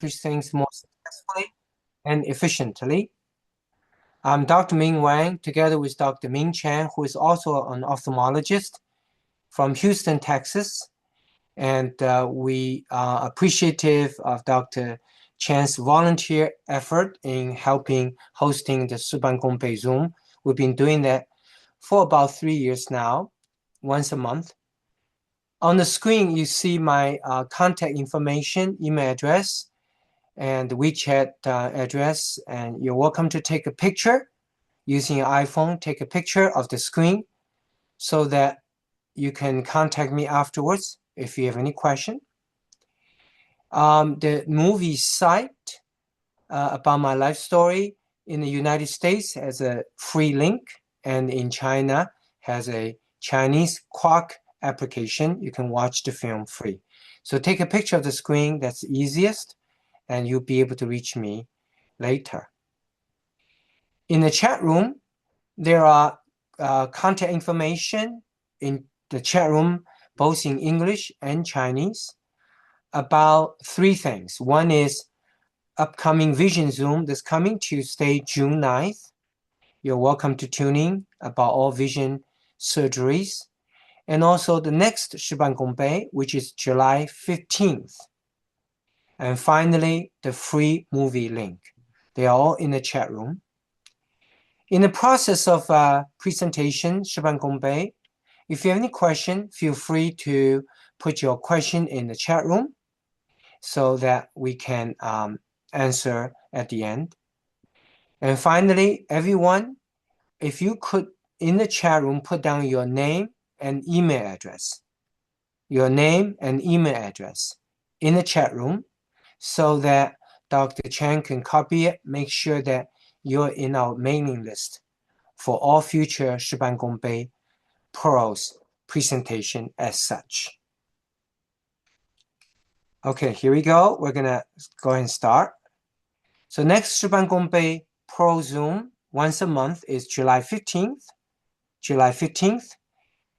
things more successfully and efficiently. I'm Dr. Ming Wang, together with Dr. Ming Chen, who is also an ophthalmologist from Houston, Texas. And we are appreciative of Dr. Chen's volunteer effort in helping hosting the Shi Ban Gong Bei Zoom. We've been doing that for about 3 years now, once a month. On the screen, you see my contact information, email address, and WeChat address. And you're welcome to take a picture using your iPhone. Take a picture of the screen so that you can contact me afterwards if you have any question. The movie site about my life story in the United States has a free link, and in China has a Chinese Quark application. You can watch the film free. So take a picture of the screen, that's easiest, and you'll be able to reach me later. In the chat room, there are contact information in the chat room, both in English and Chinese, about 3 things. One is upcoming Vision Zoom this coming Tuesday, June 9th. You're welcome to tune in about all vision surgeries. And also the next Shi Ban Gong Bei, which is July 15th. And finally, the free movie link. They are all in the chat room. In the process of presentation, Shi Ban Gong Bei, if you have any question, feel free to put your question in the chat room so that we can answer at the end. And finally, everyone, if you could, in the chat room, put down your name and email address. Your name and email address in the chat room so that Dr. Chen can copy it, make sure that you're in our mailing list for all future Shi Ban Gong Bei Pearls presentation as such. Okay, here we go. We're gonna go ahead and start. So next Shi Ban Gong Bei Pearl Zoom once a month is July 15th. July 15th.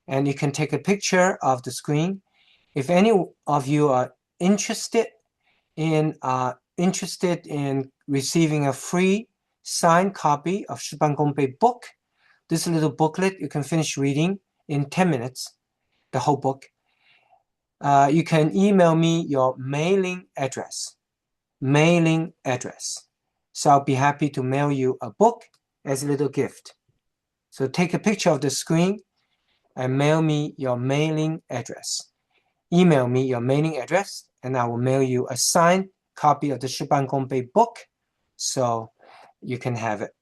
And you can take a picture of the screen. If any of you are interested in receiving a free signed copy of Shi Ban Gong Bei book, this little booklet you can finish reading in 10 minutes, the whole book. You can email me your mailing address. Mailing address. So I'll be happy to mail you a book as a little gift. So take a picture of the screen and mail me your mailing address. Email me your mailing address, and I will mail you a signed copy of the Shi Ban Gong Bei book so you can have it.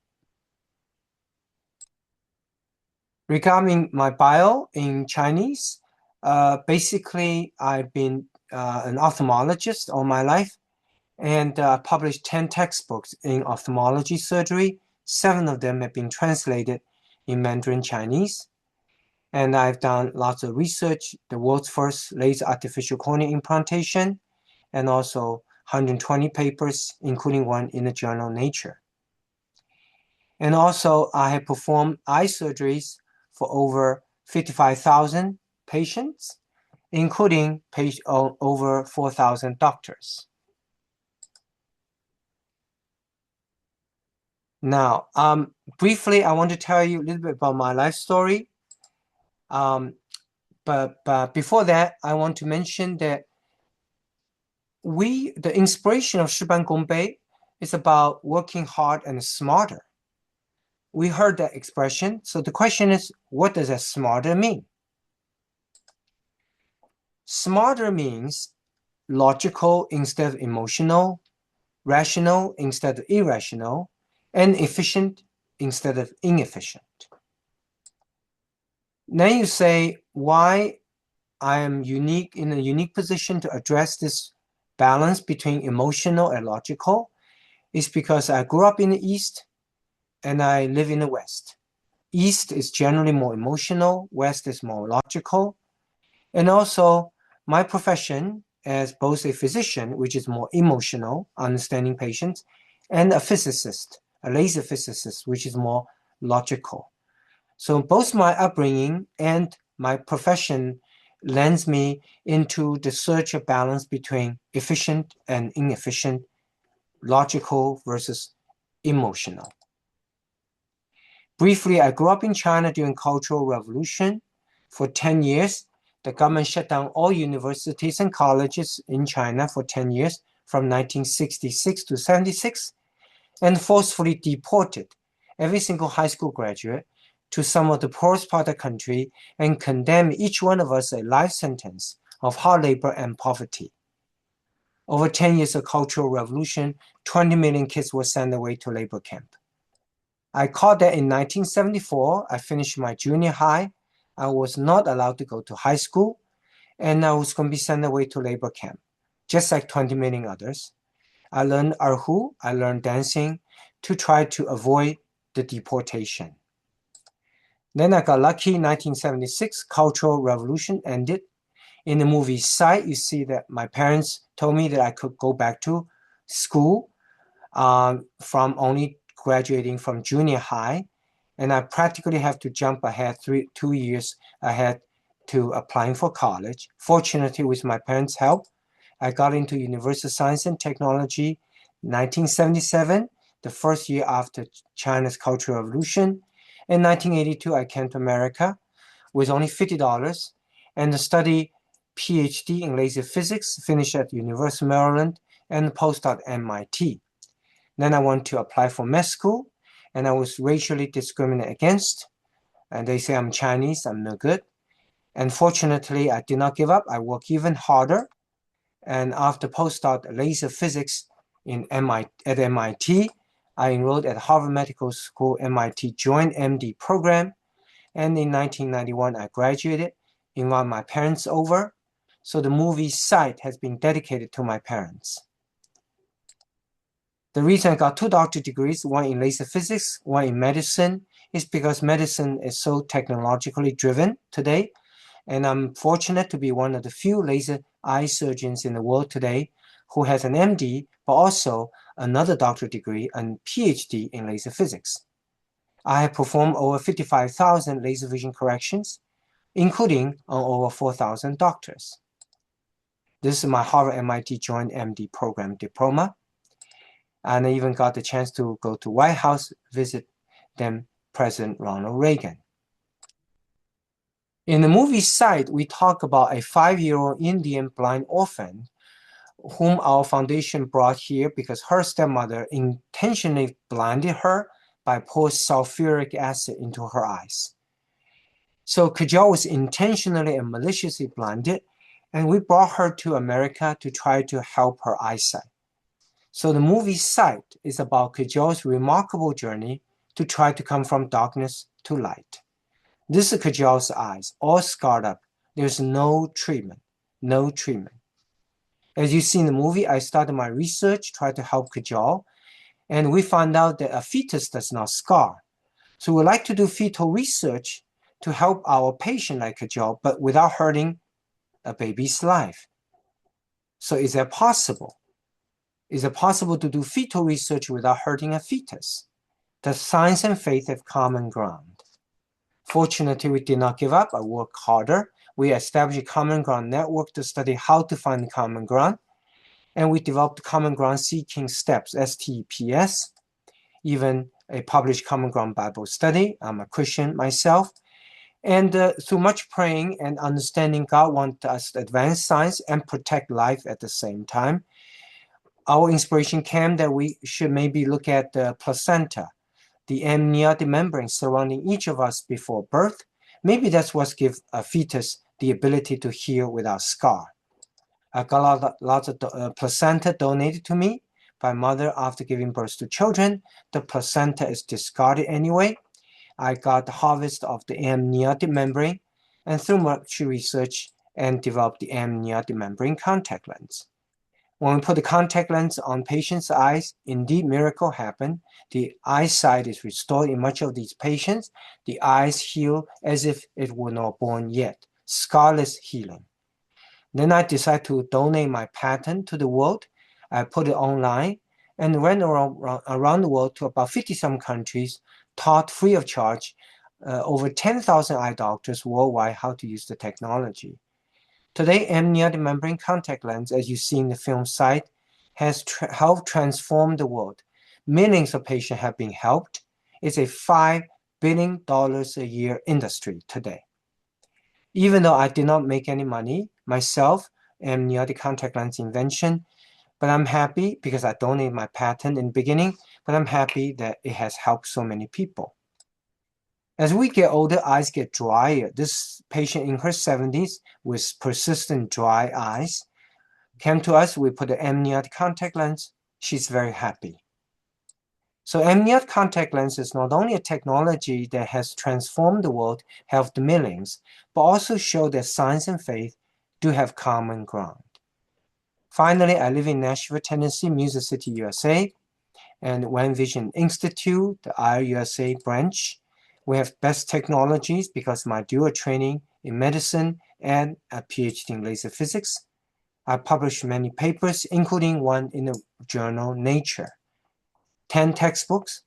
Regarding my bio in Chinese, basically I've been an ophthalmologist all my life and published 10 textbooks in ophthalmology surgery. 7 of them have been translated in Mandarin Chinese. And I've done lots of research, the world's first laser artificial cornea implantation, and also 120 papers, including one in the journal Nature. And also I have performed eye surgeries for over 55,000 patients, including over 4,000 doctors. Now, briefly, I want to tell you a little bit about my life story. But before that, I want to mention that the inspiration of Shi Ban Gong Bei is about working hard and smarter. We heard that expression. So the question is, what does that smarter mean? Smarter means logical instead of emotional, rational instead of irrational, and efficient instead of inefficient. Then you say why I am in a unique position to address this balance between emotional and logical is because I grew up in the East and I live in the West. East is generally more emotional, West is more logical. And also my profession as both a physician, which is more emotional, understanding patients, and a physicist, a laser physicist, which is more logical. So both my upbringing and my profession lends me into the search of balance between efficient and inefficient logical versus emotional. Briefly, I grew up in China during Cultural Revolution. For 10 years, the government shut down all universities and colleges in China for 10 years, from 1966 to 76, and forcefully deported every single high school graduate to some of the poorest part of the country and condemned each one of us a life sentence of hard labor and poverty. Over 10 years of Cultural Revolution, 20 million kids were sent away to labor camp. I caught that in 1974. I finished my junior high. I was not allowed to go to high school, and I was going to be sent away to labor camp, just like 20 million others. I learned erhu, I learned dancing to try to avoid the deportation. Then I got lucky. 1976, Cultural Revolution ended. In the movie Sight, you see that my parents told me that I could go back to school from only graduating from junior high, and I practically have to jump ahead 2 years ahead to applying for college. Fortunately, with my parents' help, I got into University of Science and Technology 1977, the first year after China's Cultural Revolution. In 1982, I came to America with only $50 and to study PhD in laser physics, finished at University of Maryland, and postdoc at MIT. Then I went to apply for med school, and I was racially discriminated against. And they say I'm Chinese, I'm no good. And fortunately, I did not give up. I worked even harder. And after postdoc laser physics at MIT, I enrolled at Harvard Medical School MIT Joint MD program. And in 1991, I graduated, invited my parents over. So the movie Sight has been dedicated to my parents. The reason I got 2 doctorate degrees, one in laser physics, one in medicine, is because medicine is so technologically driven today. And I'm fortunate to be one of the few laser eye surgeons in the world today who has an MD, but also another doctorate degree and PhD in laser physics. I have performed over 55,000 laser vision corrections, including on over 4,000 doctors. This is my Harvard MIT Joint MD program diploma. And I even got the chance to go to White House, visit then President Ronald Reagan. In the movie Sight, we talk about a 5-year-old Indian blind orphan whom our foundation brought here because her stepmother intentionally blinded her by pouring sulfuric acid into her eyes. So Kajal was intentionally and maliciously blinded, and we brought her to America to try to help her eyesight. So the movie Sight is about Kajal's remarkable journey to try to come from darkness to light. This is Kajal's eyes, all scarred up. There's no treatment, no treatment. As you see in the movie, I started my research, tried to help Kajal, and we found out that a fetus does not scar. So we like to do fetal research to help our patient like Kajal, but without hurting a baby's life. So is that possible? Is it possible to do fetal research without hurting a fetus? Does science and faith have common ground? Fortunately, we did not give up. I worked harder. We established a common ground network to study how to find the common ground. And we developed common ground seeking steps, STPS, even a published common ground Bible study. I'm a Christian myself. And through much praying and understanding, God wants us to advance science and protect life at the same time. Our inspiration came that we should maybe look at the placenta, the amniotic membrane surrounding each of us before birth. Maybe that's what gives a fetus the ability to heal without scar. I got lots of placenta donated to me by mother after giving birth to children. The placenta is discarded anyway. I got the harvest of the amniotic membrane and through much research and developed the amniotic membrane contact lens. When we put the contact lens on patients' eyes, indeed miracle happened. The eyesight is restored in much of these patients. The eyes heal as if it were not born yet. Scarless healing. Then I decided to donate my patent to the world. I put it online and went around the world to about 50-some countries, taught free of charge over 10,000 eye doctors worldwide how to use the technology. Today, amniotic membrane contact lens, as you see in the film Sight, has helped transform the world. Millions of patients have been helped. It's a $5 billion a year industry today. Even though I did not make any money myself, amniotic contact lens invention, but I'm happy because I donated my patent in the beginning, but I'm happy that it has helped so many people. As we get older, eyes get drier. This patient in her 70s with persistent dry eyes came to us. We put an amniotic contact lens. She's very happy. So amniotic contact lens is not only a technology that has transformed the world, helped millions, but also show that science and faith do have common ground. Finally, I live in Nashville, Tennessee, Music City, USA, and One Vision Institute, the IUSA branch. We have best technologies because of my dual training in medicine and a PhD in laser physics. I published many papers, including one in the journal Nature, 10 textbooks,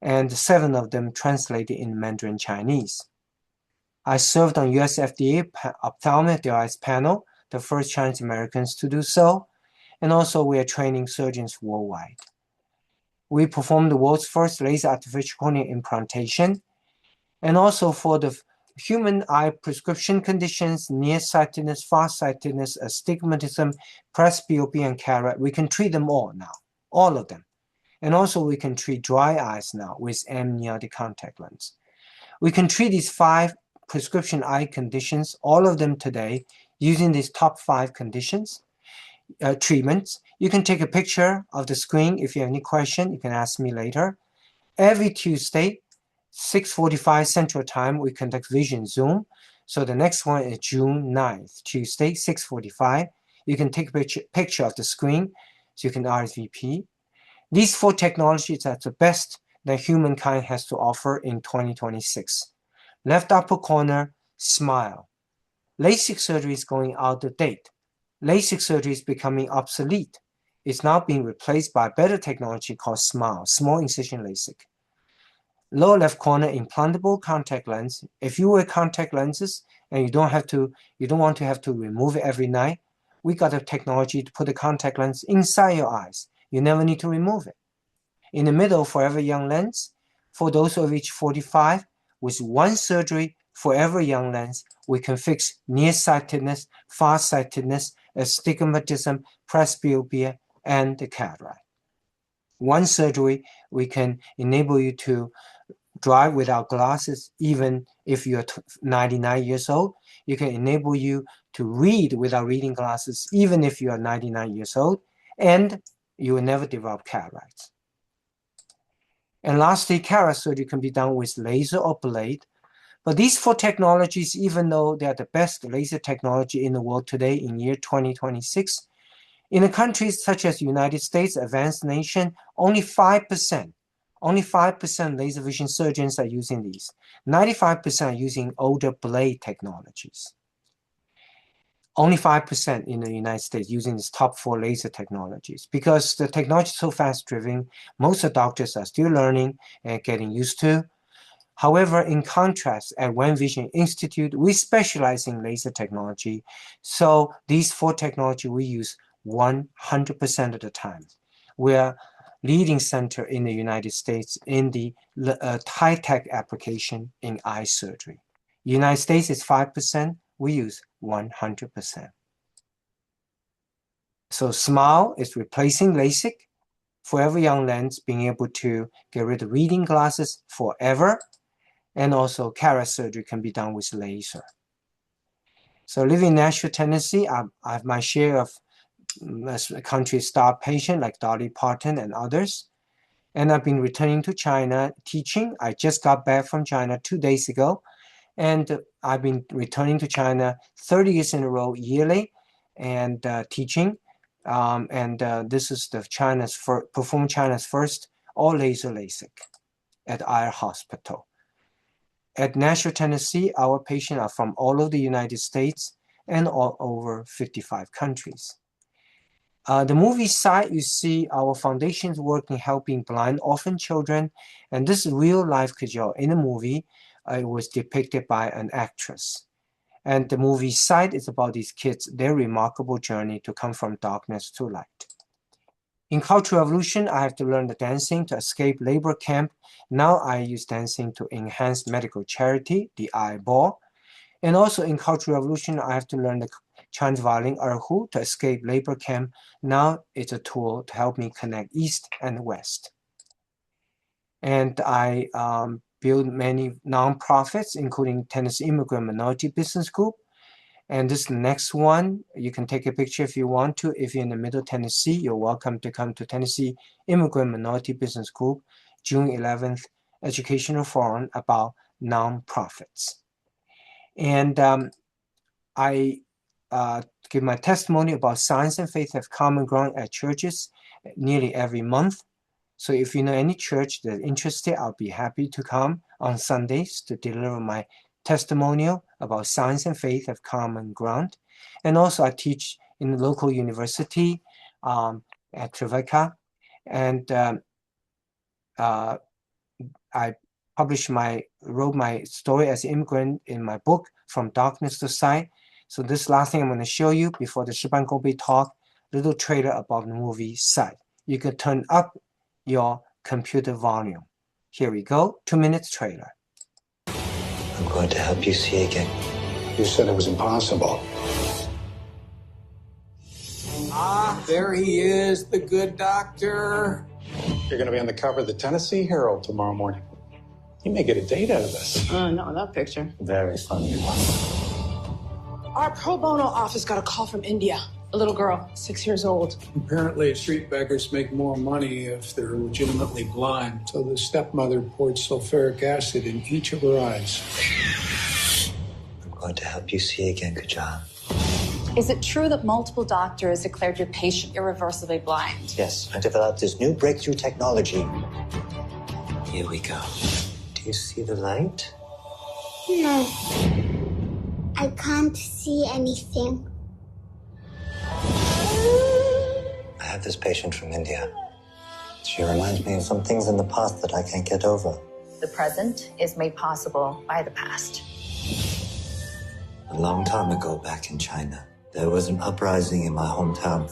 and 7 of them translated in Mandarin Chinese. I served on US FDA ophthalmic device panel, the first Chinese Americans to do so, and also we are training surgeons worldwide. We performed the world's first laser artificial cornea implantation, and also for the human eye prescription conditions, nearsightedness, farsightedness, astigmatism, presbyopia, and cataract, we can treat them all now, all of them. And also we can treat dry eyes now with amniotic contact lens. We can treat these 5 prescription eye conditions, all of them today, using these top 5 conditions, treatments. You can take a picture of the screen. If you have any question, you can ask me later. Every Tuesday, 6:45 Central Time, we conduct Vision Zoom. So the next one is June 9th, Tuesday, 6:45. You can take a picture of the screen, so you can RSVP. These 4 technologies are the best that humankind has to offer in 2026. Left upper corner, smile. LASIK surgery is going out of date. LASIK surgery is becoming obsolete. It's now being replaced by better technology called SMILE, small incision LASIK. Lower left corner, implantable contact lens. If you wear contact lenses and you don't want to have to remove it every night, we got a technology to put the contact lens inside your eyes. You never need to remove it. In the middle, forever young lens. For those who have reached 45, with one surgery, forever young lens, we can fix nearsightedness, farsightedness, astigmatism, presbyopia, and the cataract. One surgery, we can enable you to drive without glasses, even if you're 99 years old. You can enable you to read without reading glasses, even if you are 99 years old, and you will never develop cataracts. And lastly, cataract surgery can be done with laser or blade. But these 4 technologies, even though they are the best laser technology in the world today in year 2026, in the countries such as the United States, advanced nation, only 5% laser vision surgeons are using these. 95% are using older blade technologies. Only 5% in the United States using these top 4 laser technologies. Because the technology is so fast-driven, most of the doctors are still learning and getting used to. However, in contrast, at One Vision Institute, we specialize in laser technology. So these 4 technologies we use 100% of the time. We are leading center in the United States in the high-tech application in eye surgery. United States is 5%, we use 100%. So SMILE is replacing LASIK, forever young lens, being able to get rid of reading glasses forever, and also cataract surgery can be done with laser. So living in Nashville, Tennessee, I have my share of country star patients like Dolly Parton and others. And I've been returning to China teaching. I just got back from China 2 days ago. And I've been returning to China 30 years in a row yearly and teaching. This is perform China's first all-laser LASIK at our hospital. At Nashville, Tennessee, our patients are from all over the United States and all over 55 countries. The movie site, you see our foundation's work in helping blind orphan children. And this real-life cajole in the movie, it was depicted by an actress. And the movie site is about these kids, their remarkable journey to come from darkness to light. In Cultural Revolution, I have to learn the dancing to escape labor camp. Now I use dancing to enhance medical charity, the eyeball. And also in Cultural Revolution, I have to learn the Chinese violin erhu to escape labor camp. Now it's a tool to help me connect East and West. And I build many nonprofits, including Tennessee Immigrant Minority Business Group. And this next one, you can take a picture if you want to. If you're in the Middle Tennessee, you're welcome to come to Tennessee Immigrant Minority Business Group, June 11th, educational forum about nonprofits. And I give my testimony about science and faith have common ground at churches nearly every month. So if you know any church that's interested, I'll be happy to come on Sundays to deliver my testimonial about science and faith have common ground. And also I teach in the local university at Trevecca. And I wrote my story as an immigrant in my book, From Darkness to Sight. So this last thing I'm going to show you before the Shi Ban Gong Bei talk, little trailer about the movie Sight. You can turn up your computer volume. Here we go, 2 minutes trailer. I'm going to help you see again. You said it was impossible. Ah, there he is, the good doctor. You're going to be on the cover of the Tennessee Herald tomorrow morning. You may get a date out of this. Not that picture. Very funny. Our pro bono office got a call from India. A little girl, 6 years old. Apparently, street beggars make more money if they're legitimately blind. So the stepmother poured sulfuric acid in each of her eyes. I'm going to help you see again, Kajan. Is it true that multiple doctors declared your patient irreversibly blind? Yes, I developed this new breakthrough technology. Here we go. Do you see the light? No. I can't see anything. I have this patient from India. She reminds me of some things in the past that I can't get over. The present is made possible by the past. A long time ago back in China, there was an uprising in my hometown.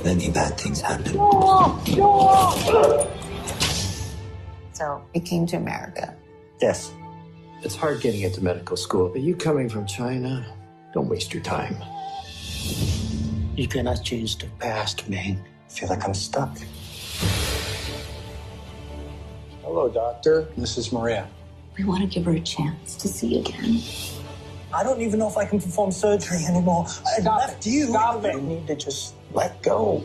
Many bad things happened. So we came to America. Yes. It's hard getting into medical school, but you coming from China, don't waste your time. You cannot change the past, Ming. I feel like I'm stuck. Hello, doctor. This is Maria. We want to give her a chance to see again. I don't even know if I can perform surgery anymore. I left you. Stop it. You need to just let go.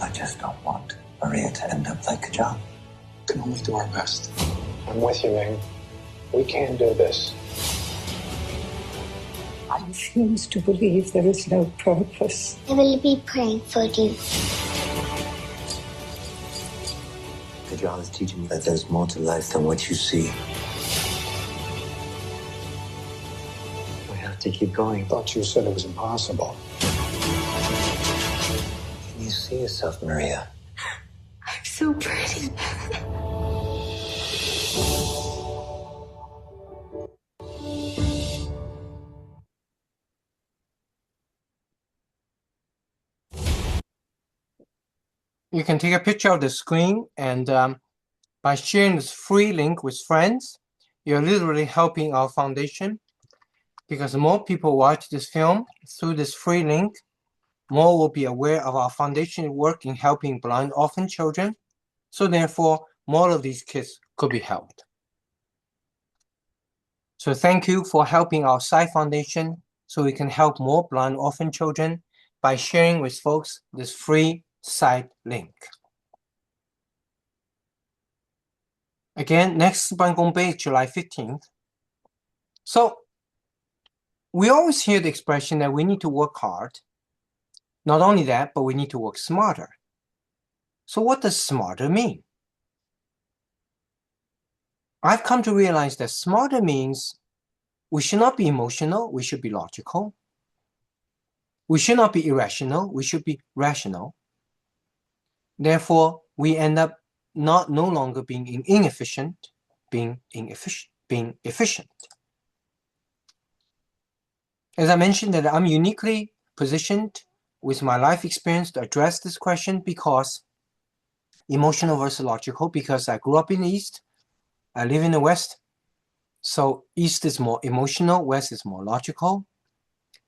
I just don't want Maria to end up like Kajan. We can only do our best. I'm with you, Ming. We can do this. I refuse to believe there is no purpose. I will be praying for you. Kajan is teaching me that there's more to life than what you see. We have to keep going. I thought you said it was impossible. Can you see yourself, Maria? I'm so pretty. You can take a picture of the screen, and by sharing this free link with friends, you're literally helping our foundation, because more people watch this film through this free link, more will be aware of our foundation work in helping blind orphan children. So therefore, more of these kids could be helped. So thank you for helping our Sight Foundation so we can help more blind orphan children by sharing with folks this free Sight link. Again, next Shi Ban Gong Bei is July 15th. So we always hear the expression that we need to work hard. Not only that, but we need to work smarter. So what does smarter mean? I've come to realize that smarter means we should not be emotional, we should be logical. We should not be irrational, we should be rational. Therefore, we end up no longer being inefficient, being efficient. As I mentioned, that I'm uniquely positioned with my life experience to address this question because emotional versus logical, because I grew up in the East, I live in the West. So East is more emotional, West is more logical.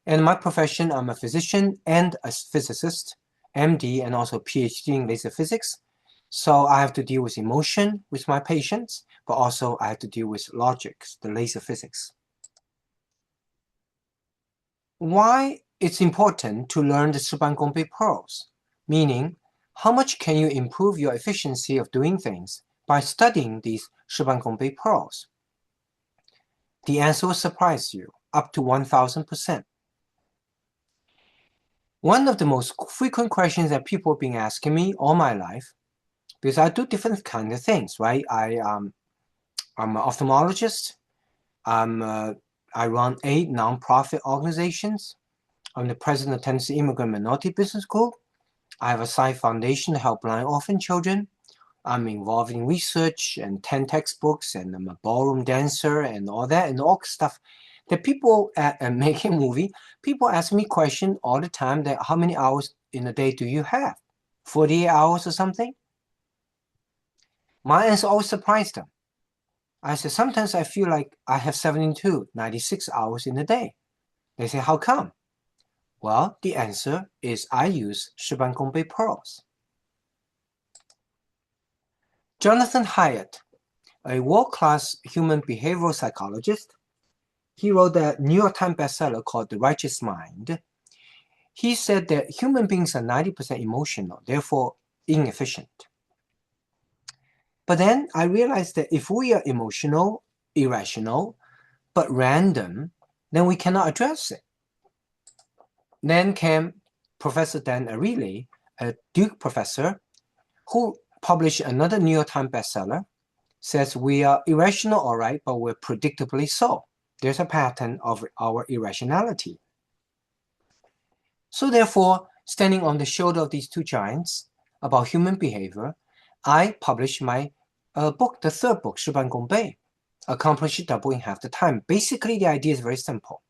And in my profession, I'm a physician and a physicist, MD, and also PhD in laser physics. So I have to deal with emotion with my patients, but also I have to deal with logic, the laser physics. Why it's important to learn the Shi Ban Gong Bei pearls, meaning how much can you improve your efficiency of doing things by studying these Shi Ban Gong Bei pearls? The answer will surprise you, up to 1,000%. One of the most frequent questions that people have been asking me all my life, because I do different kinds of things, right? I'm an ophthalmologist. I run 8 nonprofit organizations. I'm the president of Tennessee Immigrant Minority Business Group. I have a side foundation to help blind orphan children. I'm involved in research and 10 textbooks, and I'm a ballroom dancer and all that, and all stuff. The people at making a movie, people ask me questions all the time that how many hours in a day do you have? 48 hours or something? My answer always surprised them. I said, sometimes I feel like I have 72, 96 hours in a day. They say, how come? Well, the answer is I use Shi Ban Gong Bei pearls. Jonathan Haidt, a world-class human behavioral psychologist, he wrote a New York Times bestseller called The Righteous Mind. He said that human beings are 90% emotional, therefore inefficient. But then I realized that if we are emotional, irrational, but random, then we cannot address it. Then came Professor Dan Ariely, a Duke professor, who published another New York Times bestseller, says we are irrational, all right, but we're predictably so. There's a pattern of our irrationality. So therefore, standing on the shoulder of these two giants about human behavior, I published my book, the third book, Shi Ban Gong Bei, Accomplish It Double in Half the Time. Basically, the idea is very simple.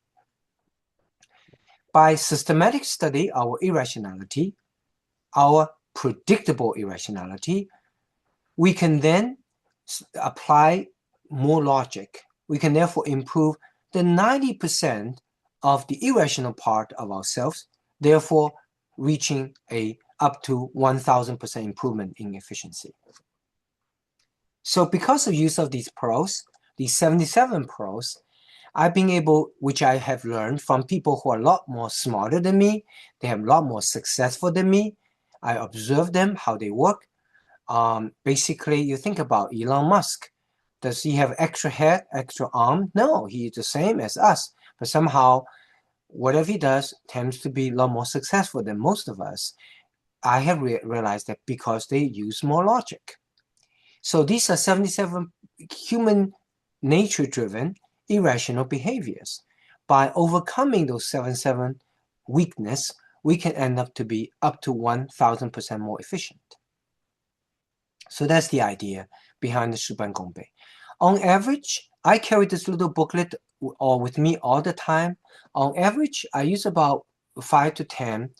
By systematic study our irrationality, our predictable irrationality, we can then apply more logic. We can therefore improve the 90% of the irrational part of ourselves, therefore reaching up to 1,000% improvement in efficiency. So because of use of these pearls, these 77 pearls, I've been able, which I have learned from people who are a lot more smarter than me, they have a lot more successful than me. I observe them, how they work. Basically, you think about Elon Musk. Does he have extra head, extra arm? No, he's the same as us. But somehow, whatever he does tends to be a lot more successful than most of us. I have realized that because they use more logic. So these are 77 human nature-driven irrational behaviors. By overcoming those 77 weakness, we can end up to be up to 1,000% more efficient. So that's the idea behind the Shi Ban Gong Bei. On average, I carry this little booklet with me all the time. On average, I use about 5 to 10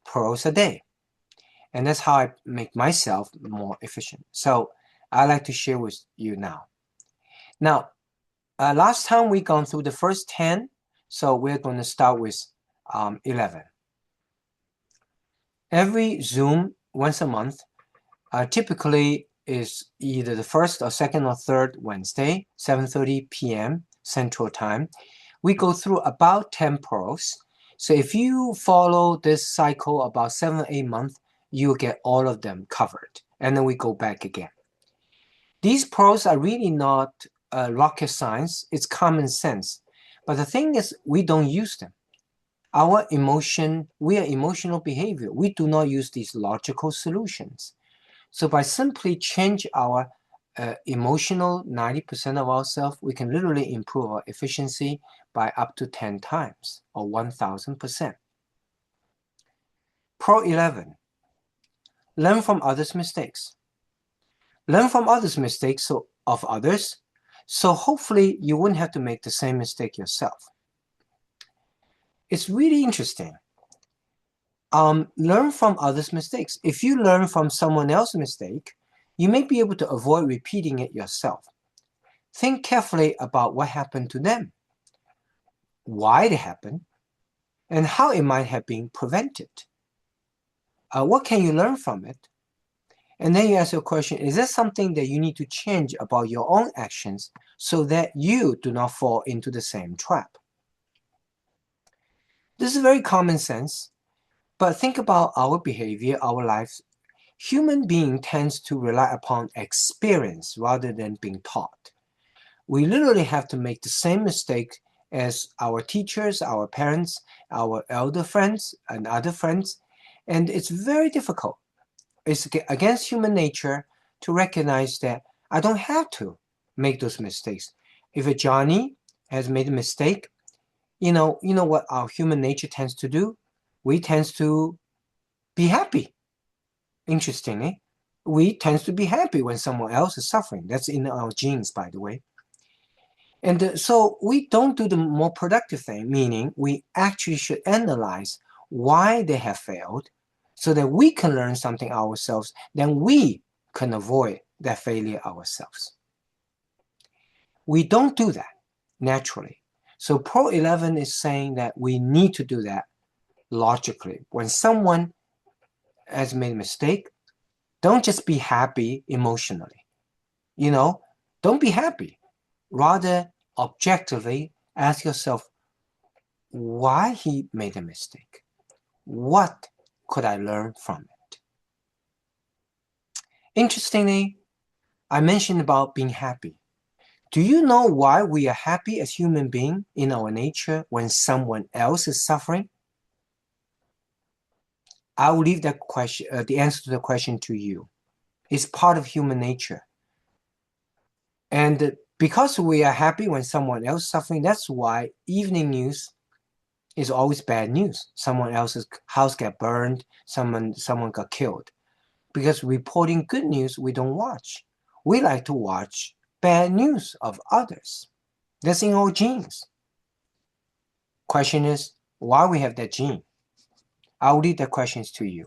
pearls a day. And that's how I make myself more efficient. So I like to share with you now. Now, last time we gone through the first 10, so we're going to start with 11. Every Zoom once a month typically is either the first or second or third Wednesday, 7:30 p.m. Central Time. We go through about 10 pearls. So if you follow this cycle about 7 or 8 months, you'll get all of them covered. And then we go back again. These pearls are really not rocket science. It's common sense. But the thing is, we don't use them. We are emotional behavior. We do not use these logical solutions. So by simply change our emotional 90% of ourselves, we can literally improve our efficiency by up to 10 times or 1,000%. Pearl 11, learn from others' mistakes. Learn from others' mistakes of others, so hopefully you wouldn't have to make the same mistake yourself. It's really interesting. learn from others' mistakes. If you learn from someone else's mistake, you may be able to avoid repeating it yourself. Think carefully about what happened to them, why it happened, and how it might have been prevented. What can you learn from it? And then you ask your question, is there something that you need to change about your own actions so that you do not fall into the same trap? This is very common sense, but think about our behavior, our lives. Human being tends to rely upon experience rather than being taught. We literally have to make the same mistake as our teachers, our parents, our elder friends, and other friends, and it's very difficult. It's against human nature to recognize that I don't have to make those mistakes. If a Johnny has made a mistake, you know what our human nature tends to do? We tend to be happy. Interestingly, we tend to be happy when someone else is suffering. That's in our genes, by the way. And so we don't do the more productive thing, meaning we actually should analyze why they have failed so that we can learn something ourselves, then we can avoid that failure ourselves. We don't do that naturally. So Pro 11 is saying that we need to do that logically. When someone has made a mistake, don't just be happy emotionally. Don't be happy. Rather, objectively ask yourself why he made a mistake. What could I learn from it? Interestingly, I mentioned about being happy. Do you know why we are happy as human beings in our nature when someone else is suffering? I will leave that question, the answer to the question to you. It's part of human nature. And because we are happy when someone else is suffering, that's why evening news is always bad news. Someone else's house got burned, someone got killed. Because reporting good news, we don't watch. We like to watch bad news of others. That's in our genes. Question is, why we have that gene? I'll leave the questions to you.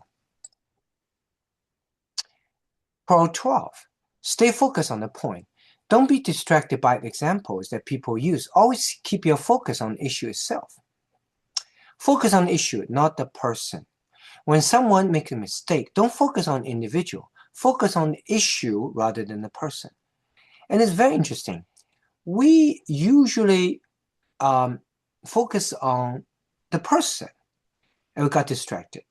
Pro 12, stay focused on the point. Don't be distracted by examples that people use. Always keep your focus on the issue itself. Focus on the issue, not the person. When someone makes a mistake, don't focus on the individual. Focus on the issue rather than the person. And it's very interesting. We usually focus on the person and we got distracted.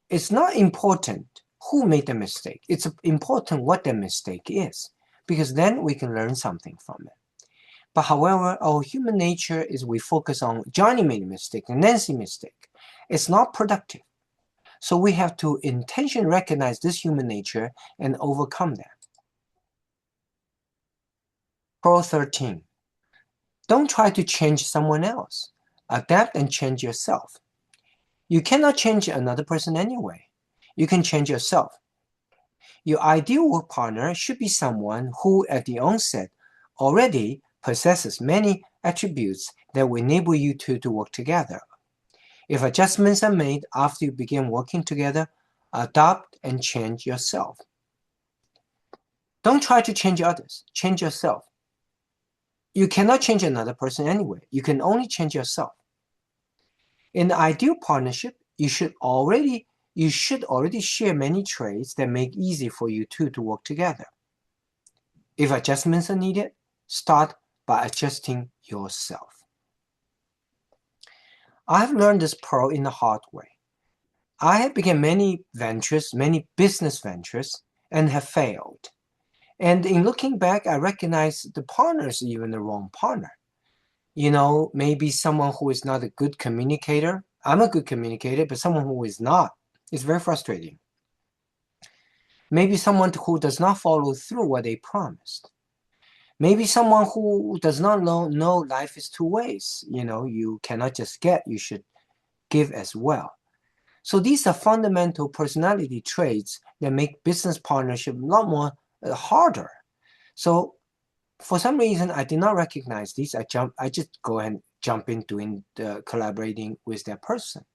It's not important who made the mistake. It's important what the mistake is, because then we can learn something from it. But however, our human nature is we focus on Johnny made a mistake and Nancy mistake. It's not productive. So we have to intentionally recognize this human nature and overcome that. Pro 13. Don't try to change someone else. Adapt and change yourself. You cannot change another person anyway. You can change yourself. Your ideal work partner should be someone who, at the onset, already possesses many attributes that will enable you two to work together. If adjustments are made after you begin working together, adopt and change yourself. Don't try to change others. Change yourself. You cannot change another person anyway. You can only change yourself. In the ideal partnership, you should already share many traits that make it easy for you two to work together. If adjustments are needed, start by adjusting yourself. I have learned this pearl in the hard way. I have begun many ventures, many business ventures, and have failed. And in looking back, I recognize the partner is even the wrong partner. Maybe someone who is not a good communicator. I'm a good communicator, but someone who is not. It's very frustrating. Maybe someone who does not follow through what they promised. Maybe someone who does not know life is two ways. You cannot just get, you should give as well. So these are fundamental personality traits that make business partnership a lot more harder. So for some reason, I did not recognize these. I just go ahead and jump into collaborating with that person.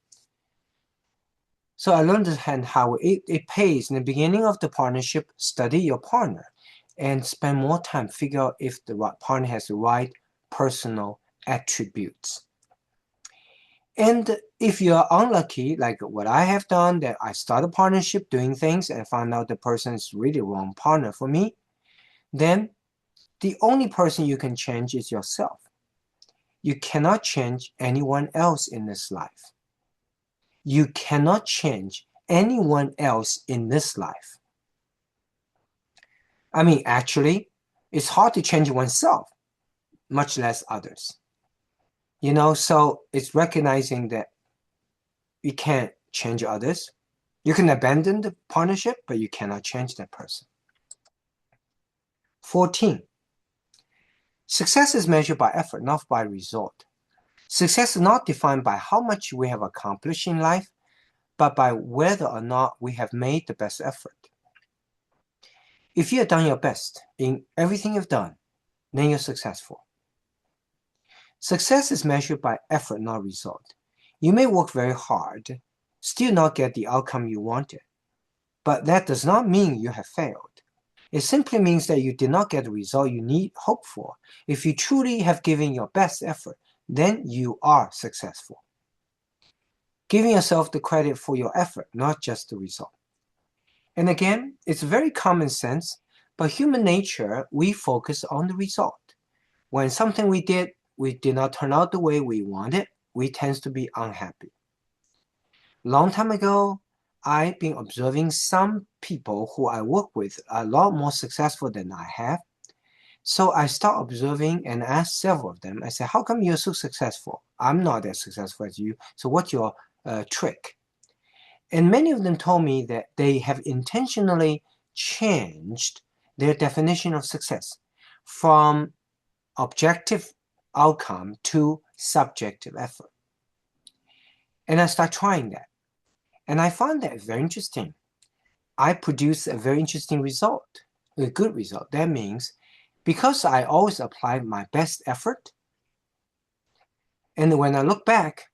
So I learned how it pays in the beginning of the partnership, study your partner and spend more time figure out if the partner has the right personal attributes. And if you're unlucky, like what I have done, that I start a partnership doing things and find out the person is really the wrong partner for me, then the only person you can change is yourself. You cannot change anyone else in this life. You cannot change anyone else in this life. I mean, actually, it's hard to change oneself, much less others. You know, so it's recognizing that you can't change others. You can abandon the partnership, but you cannot change that person. 14. Success is measured by effort, not by result. Success is not defined by how much we have accomplished in life, but by whether or not we have made the best effort. If you have done your best in everything you've done, then you're successful. Success is measured by effort, not result. You may work very hard, still not get the outcome you wanted, but that does not mean you have failed. It simply means that you did not get the result you hope for. If you truly have given your best effort, then you are successful. Giving yourself the credit for your effort, not just the result. And again, it's very common sense, but human nature, we focus on the result. When something we did not turn out the way we wanted, we tend to be unhappy. Long time ago, I've been observing some people who I work with a lot more successful than I have. So I start observing and ask several of them. I say, how come you're so successful? I'm not as successful as you. So what's your trick? And many of them told me that they have intentionally changed their definition of success from objective outcome to subjective effort. And I start trying that. And I found that very interesting. I produced a very interesting result, a good result. That means because I always apply my best effort, and when I look back,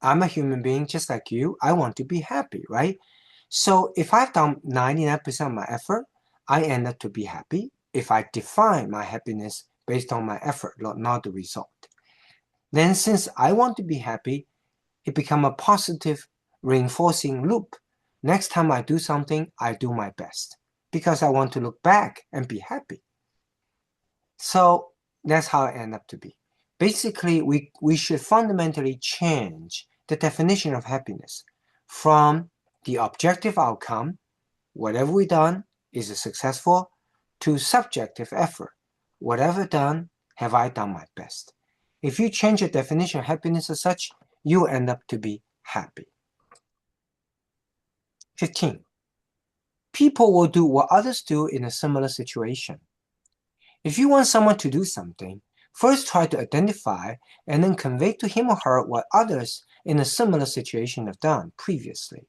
I'm a human being just like you. I want to be happy, right? So if I've done 99% of my effort, I end up to be happy if I define my happiness based on my effort, not the result. Then since I want to be happy, it becomes a positive reinforcing loop. Next time I do something, I do my best because I want to look back and be happy. So that's how I end up to be. Basically, we should fundamentally change the definition of happiness from the objective outcome, whatever we done is successful, to subjective effort. Whatever done, have I done my best? If you change the definition of happiness as such, you end up to be happy. 15. People will do what others do in a similar situation. If you want someone to do something, first try to identify and then convey to him or her what others in a similar situation have done previously.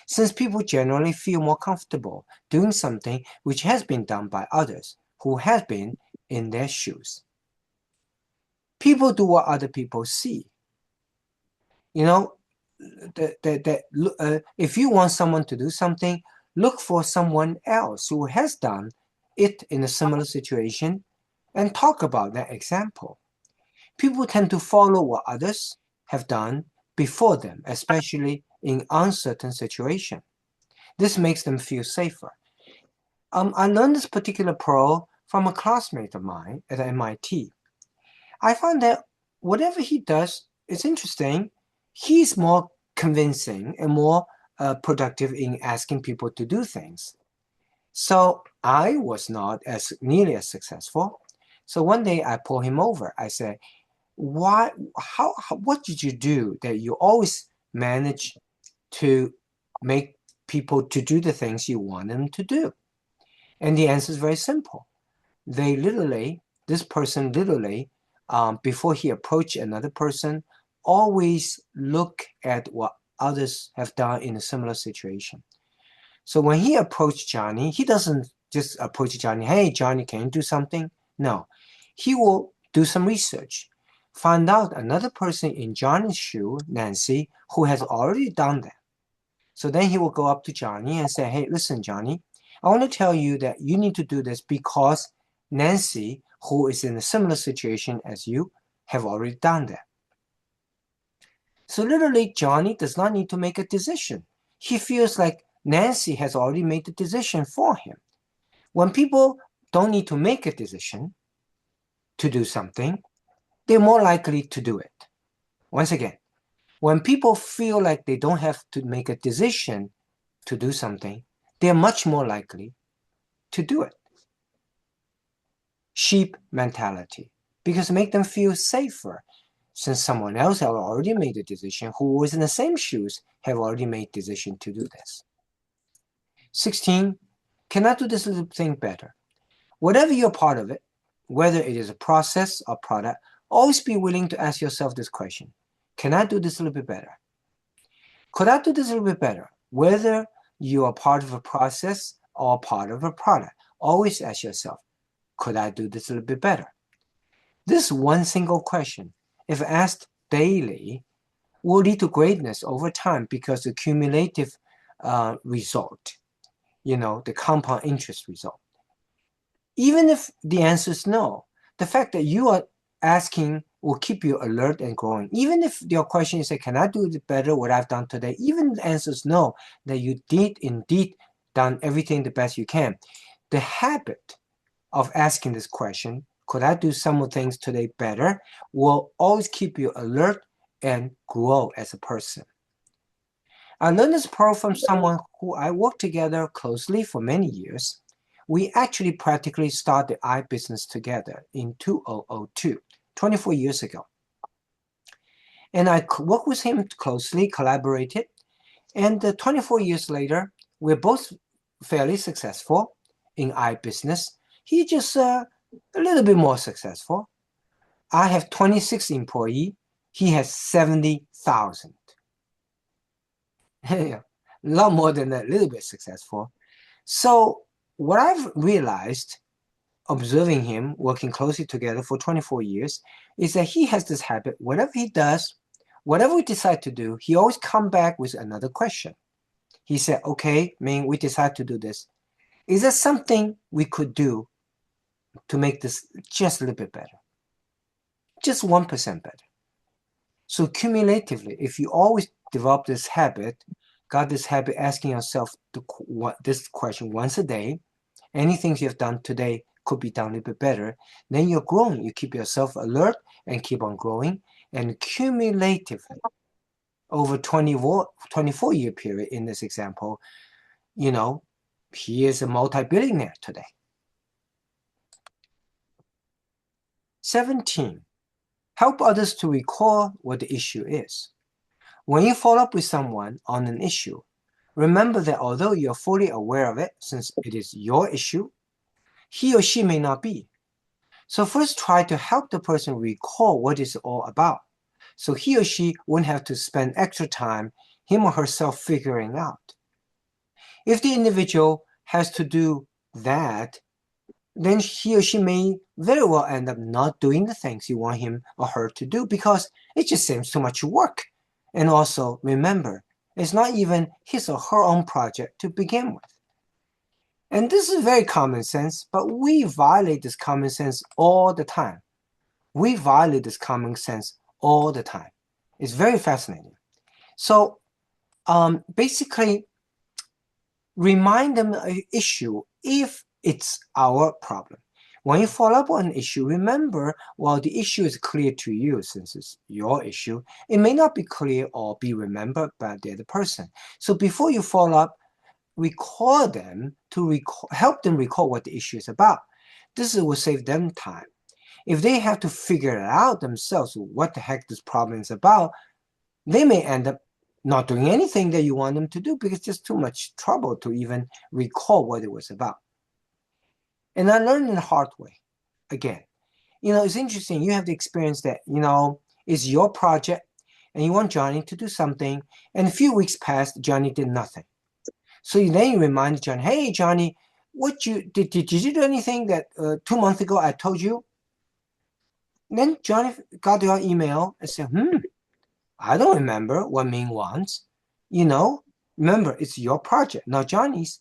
Since people generally feel more comfortable doing something which has been done by others who have been in their shoes. People do what other people see. You know, if you want someone to do something, look for someone else who has done it in a similar situation and talk about that example. People tend to follow what others have done before them, especially in uncertain situations. This makes them feel safer. I learned this particular pro from a classmate of mine at MIT. I found that whatever he does is interesting. He's more convincing and more productive in asking people to do things. So I was not nearly as successful. So one day I pulled him over. I said, what did you do that you always manage to make people to do the things you want them to do? And the answer is very simple. This person literally, before he approached another person, always look at what others have done in a similar situation. So when he approached Johnny, he doesn't just approach Johnny, hey, Johnny, can you do something? No, he will do some research, find out another person in Johnny's shoe, Nancy, who has already done that. So then he will go up to Johnny and say, hey, listen, Johnny, I want to tell you that you need to do this because Nancy, who is in a similar situation as you, have already done that. So literally, Johnny does not need to make a decision. He feels like Nancy has already made the decision for him. When people don't need to make a decision to do something, they're more likely to do it. Once again, when people feel like they don't have to make a decision to do something, they're much more likely to do it. Sheep mentality, because it makes them feel safer, since someone else has already made a decision, who was in the same shoes have already made a decision to do this. 16, can I do this little thing better? Whatever you're part of it, whether it is a process or product, always be willing to ask yourself this question. Can I do this a little bit better? Could I do this a little bit better? Whether you are part of a process or part of a product, always ask yourself, could I do this a little bit better? This one single question, if asked daily, will lead to greatness over time because the cumulative result, the compound interest result. Even if the answer is no, the fact that you are asking will keep you alert and growing. Even if your question is, can I do it better what I've done today? Even if the answer is no, that you did indeed done everything the best you can. The habit of asking this question, could I do some of things today better, will always keep you alert and grow as a person. I learned this pearl from someone who I worked together closely for many years. We actually practically started the eye business together in 2002, 24 years ago. And I worked with him closely, collaborated, and 24 years later, we're both fairly successful in eye business. He just a little bit more successful. I have 26 employees. He has 70,000. A lot more than a little bit successful. So what I've realized, observing him working closely together for 24 years, is that he has this habit. Whatever he does, whatever we decide to do, he always come back with another question. He said, okay, Ming, we decide to do this. Is there something we could do to make this just a little bit better? Just 1% better. So cumulatively, if you always develop this habit, got this habit asking yourself this question once a day, anything you've done today could be done a little bit better, then you're growing. You keep yourself alert and keep on growing. And cumulatively, over 24-year period in this example, he is a multi-billionaire today. 17, help others to recall what the issue is. When you follow up with someone on an issue, remember that although you're fully aware of it, since it is your issue, he or she may not be. So first try to help the person recall what it's all about, so he or she won't have to spend extra time, him or herself, figuring out. If the individual has to do that, then he or she may very well end up not doing the things you want him or her to do because it just seems too much work. And also, remember, it's not even his or her own project to begin with. And this is very common sense, but we violate this common sense all the time. We violate this common sense all the time. It's very fascinating. So basically, remind them of an issue if it's our problem. When you follow up on an issue, remember, while the issue is clear to you, since it's your issue, it may not be clear or be remembered by the other person. So before you follow up, recall them to help them recall what the issue is about. This will save them time. If they have to figure it out themselves, what the heck this problem is about, they may end up not doing anything that you want them to do because it's just too much trouble to even recall what it was about. And I learned in the hard way. Again, it's interesting. You have the experience that, it's your project and you want Johnny to do something. And a few weeks passed, Johnny did nothing. So then you remind Johnny, hey, Johnny, did you do anything that 2 months ago I told you? Then Johnny got your email and said, I don't remember what Ming wants. Remember, it's your project, not Johnny's.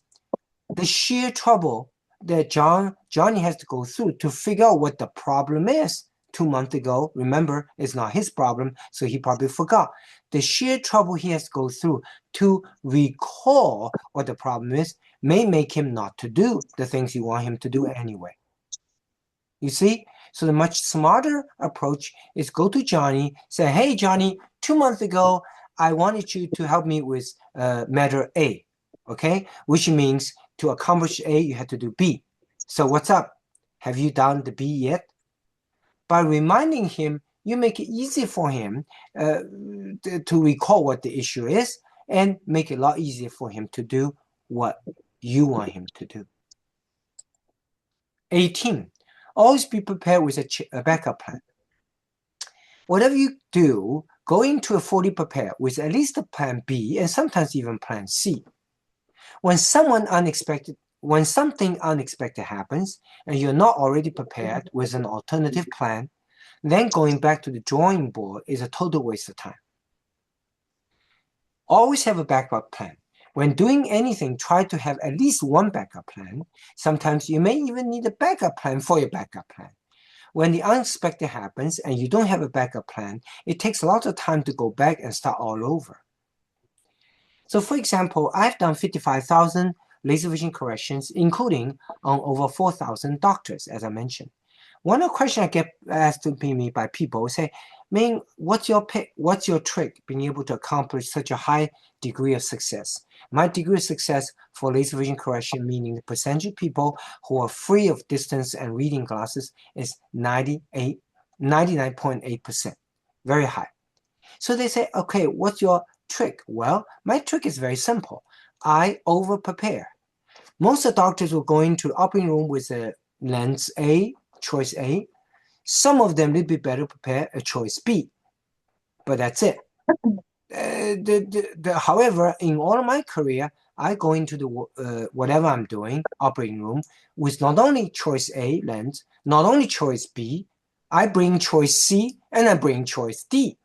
The sheer trouble that Johnny has to go through to figure out what the problem is 2 months ago, remember, it's not his problem, so he probably forgot. The sheer trouble he has to go through to recall what the problem is may make him not to do the things you want him to do anyway. You see? So the much smarter approach is go to Johnny, say, hey, Johnny, 2 months ago, I wanted you to help me with matter A, okay? Which means to accomplish A, you have to do B. So what's up? Have you done the B yet? By reminding him, you make it easy for him to recall what the issue is and make it a lot easier for him to do what you want him to do. 18, always be prepared with a backup plan. Whatever you do, go into it fully prepared with at least a plan B and sometimes even plan C. When something unexpected happens and you're not already prepared with an alternative plan, then going back to the drawing board is a total waste of time. Always have a backup plan. When doing anything, try to have at least one backup plan. Sometimes you may even need a backup plan for your backup plan. When the unexpected happens and you don't have a backup plan, it takes a lot of time to go back and start all over. So for example, I've done 55,000 laser vision corrections, including on over 4,000 doctors, as I mentioned. One of the questions I get asked to me by people say, Ming, what's your pick? What's your trick being able to accomplish such a high degree of success? My degree of success for laser vision correction, meaning the percentage of people who are free of distance and reading glasses, is 99.8%, very high. So they say, okay, what's your trick? Well, my trick is very simple. I over-prepare. Most of the doctors will go into the operating room with a lens A, choice A. Some of them will be better prepared a choice B, but that's it. However, in all of my career, I go into the whatever I'm doing, operating room, with not only choice A lens, not only choice B, I bring choice C and I bring choice D.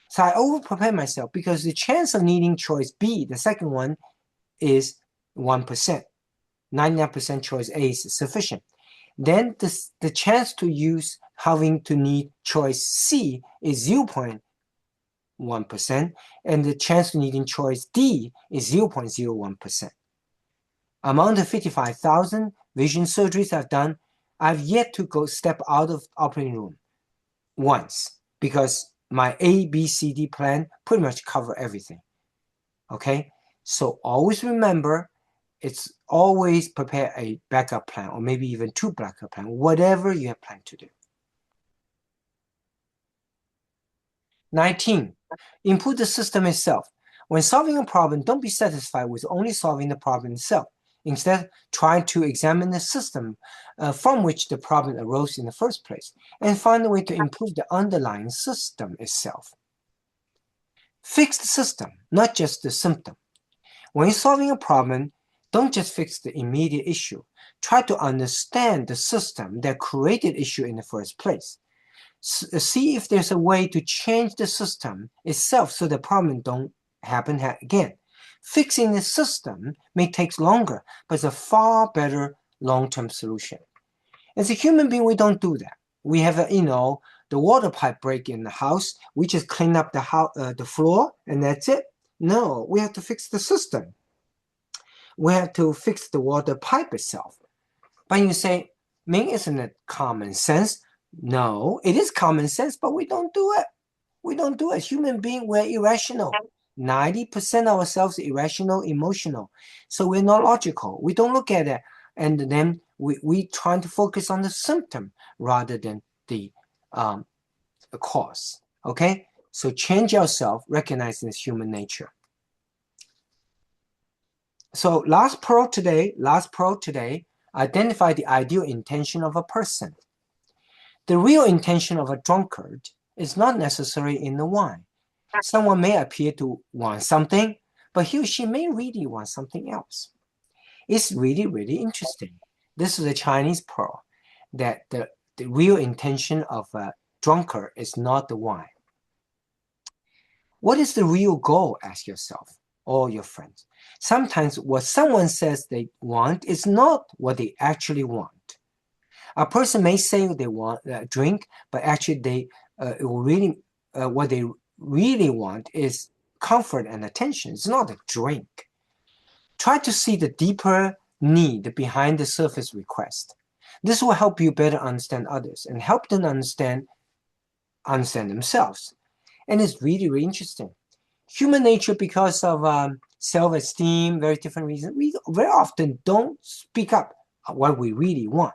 So I over-prepare myself because the chance of needing choice B, the second one, is 1%. 99% choice A is sufficient. Then the chance to use having to need choice C is 0.1%, and the chance to needing choice D is 0.01%. Among the 55,000 vision surgeries I've done, I've yet to go step out of operating room once because my A, B, C, D plan pretty much cover everything. Okay, so always remember, it's always prepare a backup plan or maybe even two backup plans, whatever you have planned to do. 19, improve the system itself. When solving a problem, don't be satisfied with only solving the problem itself. Instead, try to examine the system from which the problem arose in the first place and find a way to improve the underlying system itself. Fix the system, not just the symptom. When you're solving a problem, don't just fix the immediate issue. Try to understand the system that created the issue in the first place. See if there's a way to change the system itself so the problem don't happen again. Fixing the system may take longer, but it's a far better long-term solution. As a human being, we don't do that. We have the water pipe break in the house. We just clean up the floor and that's it. No, we have to fix the system. We have to fix the water pipe itself. But you say, Ming, isn't it common sense? No, it is common sense, but we don't do it. We don't do it. As human beings, we're irrational. 90% of ourselves are irrational, emotional. So we're not logical. We don't look at it. And then we try to focus on the symptom rather than the cause. Okay? So change yourself, recognizing this human nature. So last pearl today, identify the ideal intention of a person. The real intention of a drunkard is not necessary in the wine. Someone may appear to want something, but he or she may really want something else. It's really, really interesting. This is a Chinese pearl, that the real intention of a drunkard is not the wine. What is the real goal, ask yourself. all your friends. Sometimes what someone says they want is not what they actually want. A person may say they want a drink, but actually what they really want is comfort and attention. It's not a drink. Try to see the deeper need behind the surface request. This will help you better understand others and help them understand themselves. And it's really, really interesting. Human nature, because of self-esteem, very different reasons, we very often don't speak up what we really want.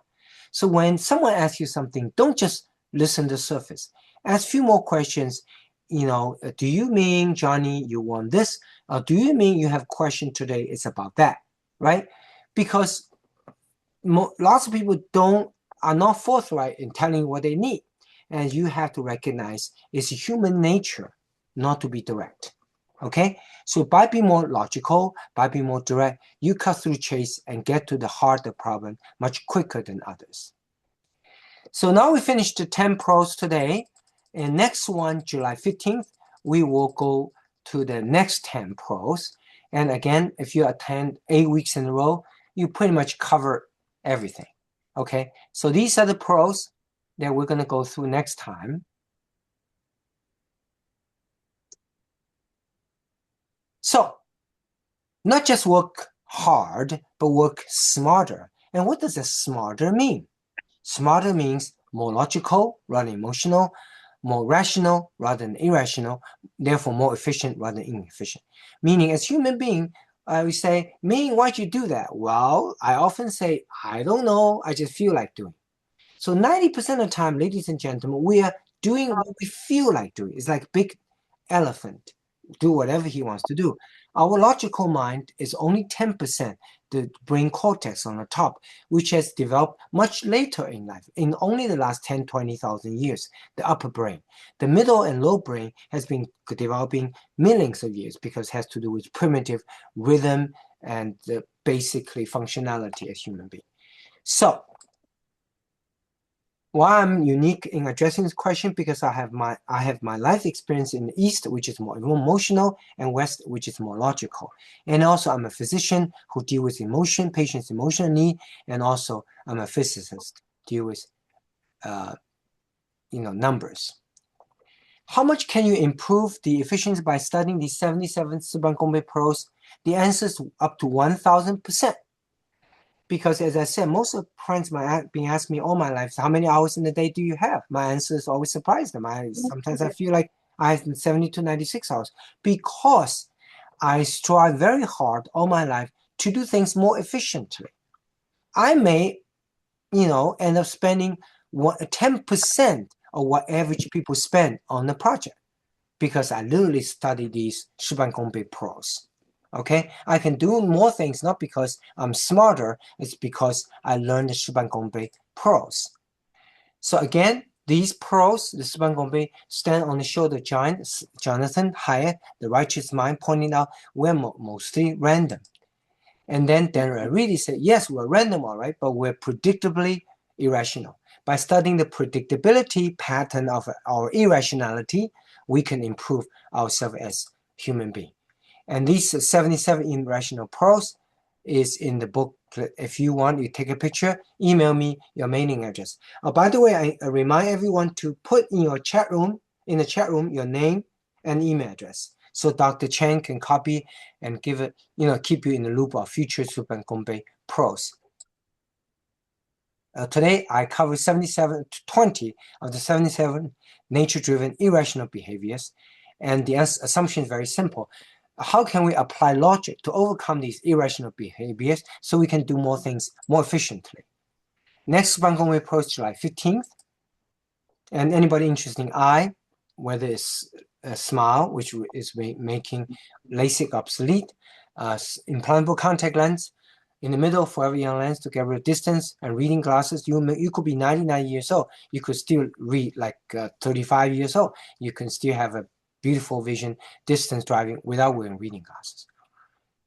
So when someone asks you something, don't just listen to the surface. Ask a few more questions. Do you mean, Johnny, you want this? Or do you mean you have a question today? It's about that, right? Because lots of people are not forthright in telling you what they need. And you have to recognize it's human nature not to be direct. Okay? So by being more logical, by being more direct, you cut through chase and get to the heart of the problem much quicker than others. So now we finished the 10 pros today. And next one, July 15th, we will go to the next 10 pros. And again, if you attend 8 weeks in a row, you pretty much cover everything. Okay? So these are the pros that we're going to go through next time. So, not just work hard, but work smarter. And what does a smarter mean? Smarter means more logical rather than emotional, more rational rather than irrational, therefore more efficient rather than inefficient. Meaning, as human being, we say, Ming, why'd you do that? Well, I often say, I don't know, I just feel like doing. So 90% of the time, ladies and gentlemen, we are doing what we feel like doing. It's like a big elephant. Do whatever he wants to do. Our logical mind is only 10%, the brain cortex on the top, which has developed much later in life, in only the last 10, 20,000 years, the upper brain. The middle and low brain has been developing millions of years because it has to do with primitive rhythm and basically functionality as human beings. So, why I'm unique in addressing this question, because I have my life experience in the East, which is more emotional, and West, which is more logical. And also I'm a physician who deal with emotion, patient's emotional need, and also I'm a physicist, deal with numbers. How much can you improve the efficiency by studying the 77 Shi Ban Gong Bei pros? The answer is up to 1,000%. Because as I said, most of friends have been asking me all my life, how many hours in the day do you have? My answer is always surprise them. Sometimes I feel like I have 70 to 96 hours because I strive very hard all my life to do things more efficiently. I may, end up spending 10% of what average people spend on the project because I literally study these Shi Ban Gong Bei pros. Okay, I can do more things not because I'm smarter, it's because I learned the Shi Ban Gong Bei pros. So again, these pros, the Shi Ban Gong Bei, stand on the shoulder giant, Jonathan Haidt, the righteous mind, pointing out we're mostly random. And then Daniel really said, yes, we're random, all right, but we're predictably irrational. By studying the predictability pattern of our irrationality, we can improve ourselves as human beings. And these 77 irrational pros is in the book. If you want, you take a picture, email me your mailing address. Oh, by the way, I remind everyone to put in your chat room, your name and email address. So Dr. Chen can copy and give it, keep you in the loop of future Shi Ban Gong Bei pros. Today, I covered 20 of the 77 nature-driven irrational behaviors. And the assumption is very simple. How can we apply logic to overcome these irrational behaviors so we can do more things more efficiently? Next Shi Ban Gong Bei post July 15th. And anybody interested in eye, whether it's a smile, which is making LASIK obsolete, implantable contact lens, in the middle, forever young lens to get rid of distance, and reading glasses, you could be 99 years old. You could still read like 35 years old. You can still have a beautiful vision, distance driving without wearing reading glasses.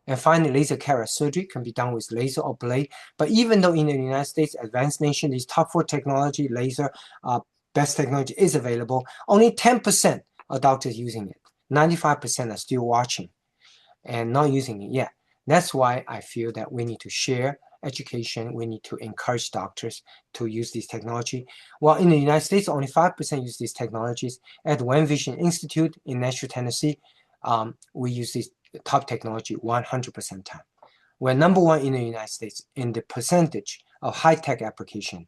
And finally, laser cataract surgery can be done with laser or blade. But even though in the United States, advanced nation, these top 4 technology, laser, best technology is available, only 10% of doctors using it. 95% are still watching. and not using it yet. That's why I feel that we need to share education. We need to encourage doctors to use this technology. Well, in the United States, only 5% use these technologies. At One Vision Institute in Nashville, Tennessee, we use this top technology 100% time. We're number one in the United States in the percentage of high-tech application.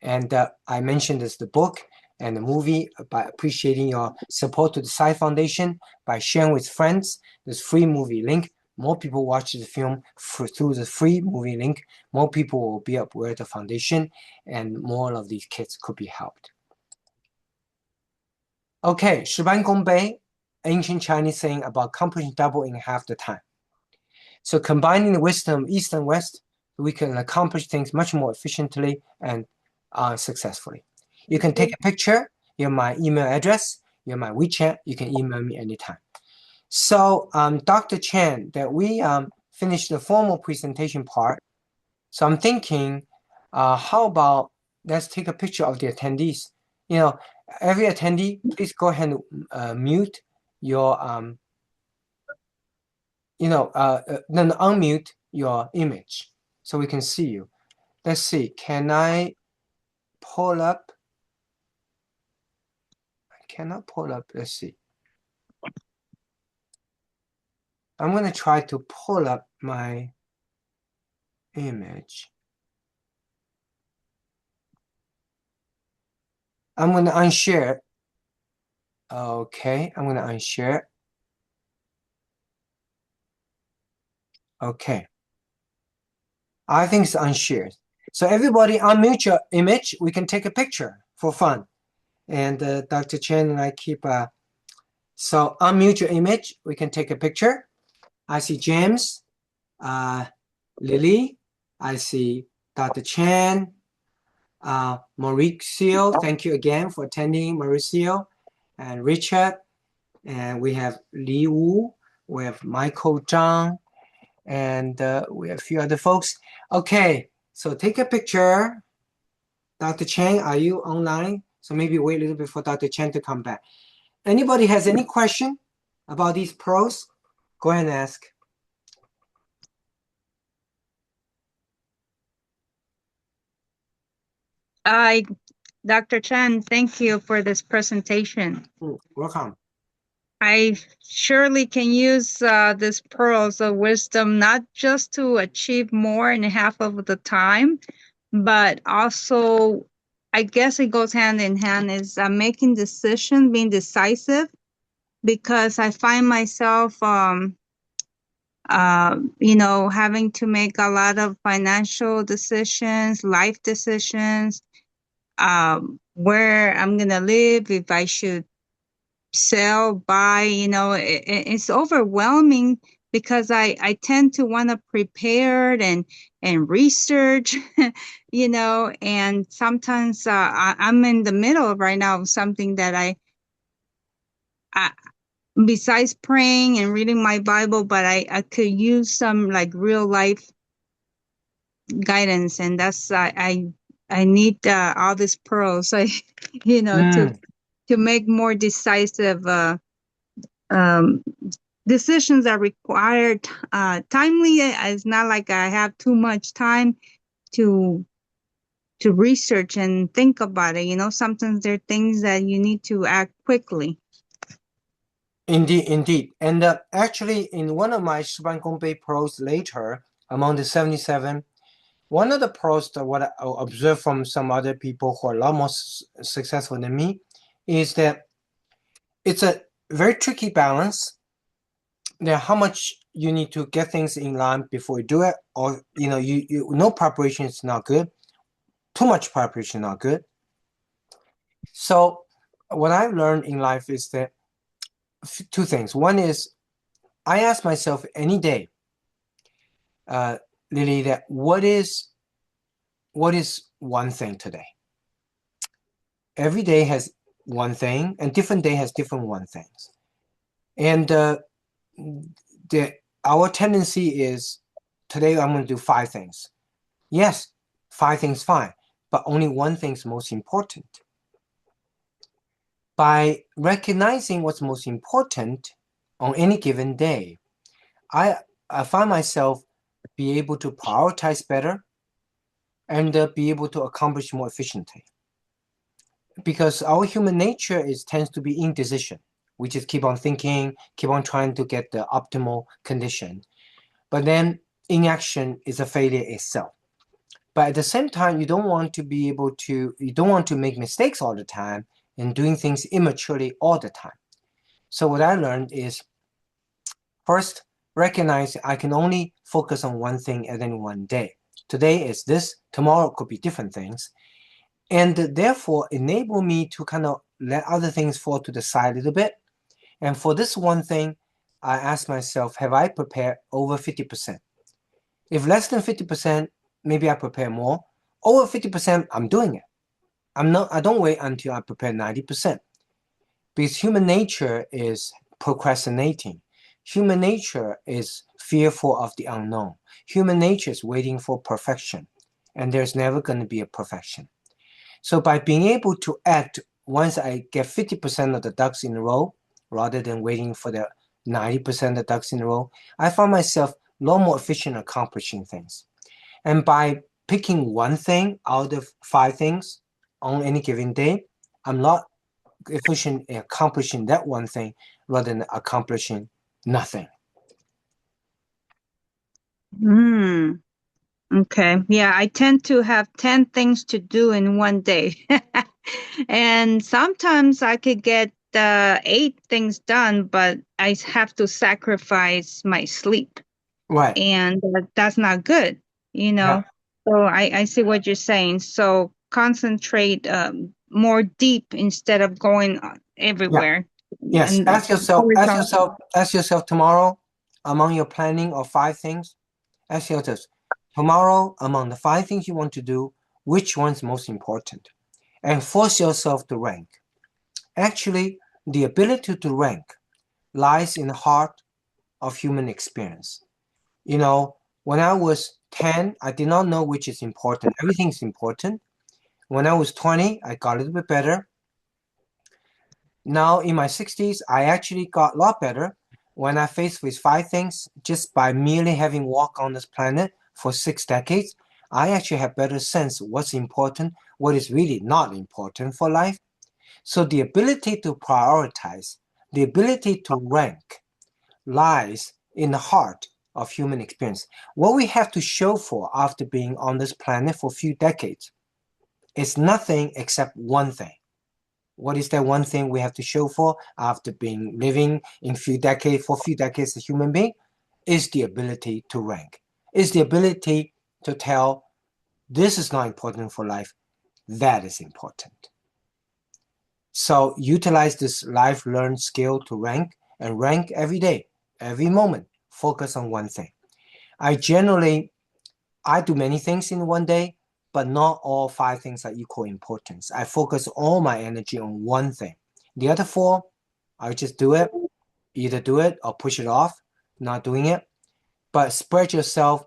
And I mentioned this, the book and the movie, by appreciating your support to the Sci Foundation, by sharing with friends, this free movie link. More people watch the film through the free movie link. More people will be aware of the foundation, and more of these kids could be helped. Okay, Shi Ban Gong Bei, ancient Chinese saying about accomplishing double in half the time. So combining the wisdom of East and West, we can accomplish things much more efficiently and successfully. You can take a picture. You have my email address. You have my WeChat. You can email me anytime. So Dr. Chen, that we finished the formal presentation part. So I'm thinking, how about let's take a picture of the attendees. You know, every attendee, please go ahead and mute your, then unmute your image so we can see you. Let's see, can I pull up? I cannot pull up, let's see. I'm going to try to pull up my image. I'm going to unshare. Okay, I'm going to unshare. Okay. I think it's unshared. So everybody unmute your image. We can take a picture for fun. And Dr. Chen and I keep, so unmute your image. We can take a picture. I see James, Lily. I see Dr. Chen, Mauricio. Thank you again for attending, Mauricio, and Richard. And we have Li Wu. We have Michael Zhang. And we have a few other folks. Okay, so take a picture. Dr. Chen, are you online? So maybe wait a little bit for Dr. Chen to come back. Anybody has any question about these pros? Go ahead and ask. Dr. Chen, thank you for this presentation. Welcome. I surely can use this pearls of wisdom, not just to achieve more in half of the time, but also, I guess it goes hand in hand, is making decisions, being decisive, because I find myself, having to make a lot of financial decisions, life decisions, where I'm going to live, if I should sell, buy, it's overwhelming because I tend to want to prepare and research, and sometimes I'm in the middle right now of something that I besides praying and reading my Bible, but I could use some like real life guidance, and that's I need all these pearls, to make more decisive decisions that require timely. It's not like I have too much time to research and think about it. Sometimes there are things that you need to act quickly. Indeed. And actually, in one of my Shi Ban Gong Bei pros later, among the 77, one of the pros that what I observed from some other people who are a lot more successful than me is that it's a very tricky balance. That how much you need to get things in line before you do it, or you no preparation is not good. Too much preparation not good. So what I've learned in life is that two things. One is I ask myself any day, Lily, that what is one thing today? Every day has one thing, and different day has different one things. And our tendency is today I'm going to do 5 things. Yes, 5 things fine, but only one thing is most important. By recognizing what's most important, on any given day, I find myself be able to prioritize better and be able to accomplish more efficiently. Because our human nature tends to be indecision. We just keep on thinking, keep on trying to get the optimal condition. But then inaction is a failure itself. But at the same time, you don't want to make mistakes all the time and doing things immaturely all the time. So what I learned is, first, recognize I can only focus on one thing at any one day. Today is this, tomorrow could be different things. And therefore enable me to kind of let other things fall to the side a little bit. And for this one thing, I ask myself, have I prepared over 50%? If less than 50%, maybe I prepare more. Over 50%, I'm doing it. I don't wait until I prepare 90%. Because human nature is procrastinating. Human nature is fearful of the unknown. Human nature is waiting for perfection. And there's never going to be a perfection. So by being able to act once I get 50% of the ducks in a row, rather than waiting for the 90% of the ducks in a row, I find myself a lot more efficient accomplishing things. And by picking one thing out of 5 things on any given day, I'm not efficient in accomplishing that one thing rather than accomplishing nothing. Okay. Yeah, I tend to have 10 things to do in one day. And sometimes I could get 8 things done, but I have to sacrifice my sleep. Right. And that's not good, Yeah. So I see what you're saying. So concentrate more deep instead of going everywhere. Yeah. Yes. And Ask yourself tomorrow, among your planning of 5 things, ask yourself, tomorrow, among the 5 things you want to do, which one's most important? And force yourself to rank. Actually, the ability to rank lies in the heart of human experience. When I was 10, I did not know which is important. Everything's important. When I was 20, I got a little bit better. Now in my 60s, I actually got a lot better when I faced with 5 things. Just by merely having walked on this planet for 6 decades, I actually have better sense what's important, what is really not important for life. So the ability to prioritize, the ability to rank lies in the heart of human experience. What we have to show for after being on this planet for a few decades is nothing except one thing. What is that one thing we have to show for after living for a few decades as a human being? Is the ability to rank. Is the ability to tell, this is not important for life, that is important. So utilize this life-learned skill to rank, and rank every day, every moment. Focus on one thing. I do many things in one day, but not all 5 things are equal importance. I focus all my energy on one thing. The other 4, I just do it, either do it or push it off, not doing it. But spread yourself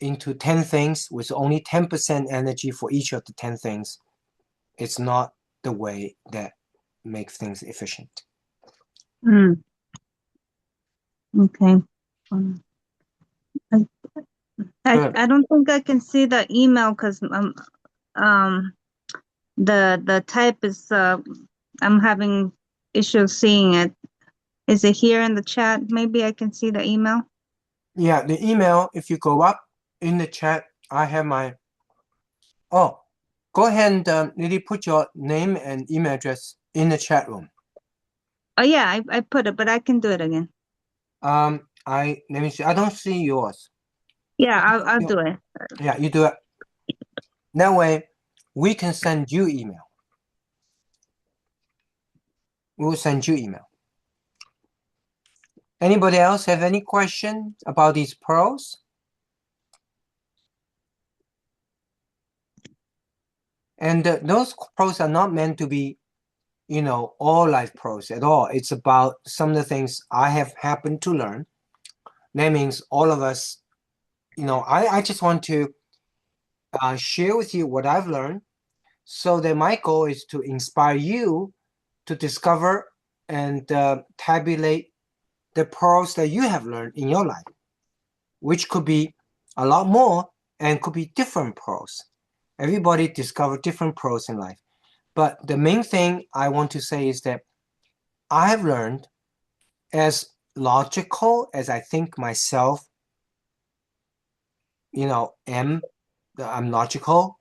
into 10 things with only 10% energy for each of the 10 things. It's not the way that makes things efficient. Okay. I don't think I can see the email because the type is I'm having issues seeing it. Is it here in the chat? Maybe I can see the email. Yeah, the email, if you go up in the chat, I have my go ahead and Lily, put your name and email address in the chat room. Oh yeah, I put it, but I can do it again. Let me see. I don't see yours. Yeah, I'll do it. Yeah, you do it. That way, we can send you email. We will send you email. Anybody else have any question about these pearls? And those pearls are not meant to be, all life pearls at all. It's about some of the things I have happened to learn. That means all of us, I just want to share with you what I've learned, so that my goal is to inspire you to discover and tabulate the pearls that you have learned in your life, which could be a lot more and could be different pearls. Everybody discovered different pearls in life. But the main thing I want to say is that I have learned, as logical as I think myself, I'm logical,